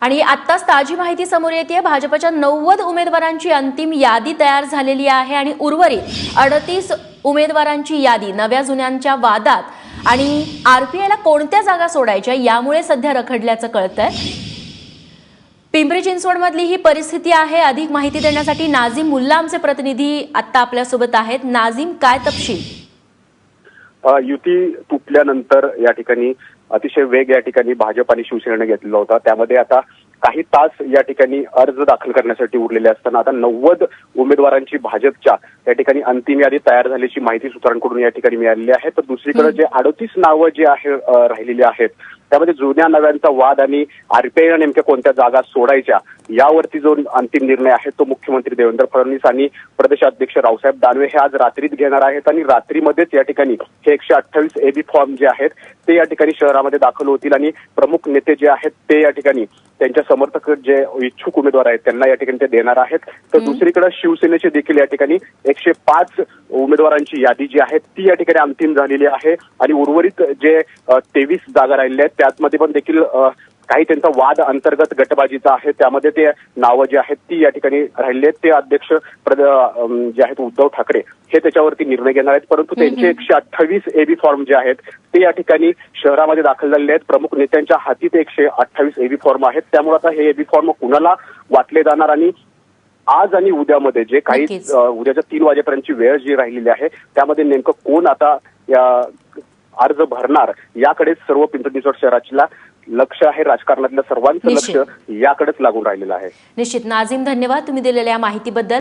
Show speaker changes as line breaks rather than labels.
आणि आत्ताच ताजी माहिती समोर येते, भाजपच्या 90 उमेदवारांची अंतिम यादी तयार झालेली आहे आणि उर्वरित 38 उमेदवारांची यादी नव्या जुन्यांच्या वादात आणि आरपीआयला कोणत्या जागा सोडायच्या यामुळे सध्या रखडल्याचं कळतंय। पिंपरी चिंचवडमधली ही परिस्थिती आहे। अधिक माहिती देण्यासाठी नाझीम मुल्ला आमचे प्रतिनिधी आता आपल्यासोबत आहेत। नाझीम, काय तपशील?
युती तुटल्यानंतर या ठिकाणी अतिशय वेग या ठिकाणी भाजप आणि शिवसेनेने घेतलेला होता। त्यामध्ये आता काही तास या ठिकाणी अर्ज दाखल करण्यासाठी उरलेले असताना आता 90 उमेदवारांची भाजपच्या या ठिकाणी अंतिम यादी तयार झाल्याची माहिती सूत्रांकडून या ठिकाणी मिळालेली आहे। तर दुसरीकडे जे 38 नावं जी राहिलेली आहेत त्यामध्ये जुन्या नव्यांचा वाद आणि आरपीआयला नेमक्या कोणत्या जागा सोडायच्या यावरती जो अंतिम निर्णय आहे तो मुख्यमंत्री देवेंद्र फडणवीस आणि प्रदेशाध्यक्ष रावसाहेब दानवे हे आज रात्रीत घेणार आहेत आणि रात्रीमध्येच या ठिकाणी हे 128 AB फॉर्म जे आहेत ते या ठिकाणी शहरामध्ये दाखल होतील आणि प्रमुख नेते जे आहेत ते या ठिकाणी त्यांच्या समर्थक जे इच्छुक उमेदवार आहेत त्यांना या ठिकाणी ते देणार आहेत। तर दुसरीकडे शिवसेनेचे देखील या ठिकाणी 105 उमेदवारांची यादी जी आहे ती या ठिकाणी अंतिम झालेली आहे आणि उर्वरित जे 23 जागा राहिलेल्या आहेत त्यामध्ये पण देखील काही त्यांचा वाद अंतर्गत गटबाजीचा आहे। त्यामध्ये ते नावं जी आहेत ती या ठिकाणी राहिली आहेत। ते अध्यक्ष जे आहेत उद्धव ठाकरे हे त्याच्यावरती निर्णय घेणार आहेत, परंतु त्यांचे 128 AB फॉर्म जे आहेत ते या ठिकाणी शहरामध्ये दाखल झालेले आहेत। प्रमुख नेत्यांच्या हाती ते 128 AB फॉर्म आहेत। त्यामुळे आता हे AB फॉर्म कुणाला वाटले जाणार आणि आज आणि उद्यामध्ये जे काही उद्याच्या 3 वाजेपर्यंतची वेळ जी राहिलेली आहे त्यामध्ये नेमकं कोण आता या अर्ज भरणार याकडे सर्व पिंपरी चिंचवड शहराला लक्ष आहे। राजकारणातल्या सर्वांचं लक्ष याकडेच लागून राहिलेलं आहे।
निश्चित नाझीम, धन्यवाद तुम्ही दिलेल्या माहितीबद्दल।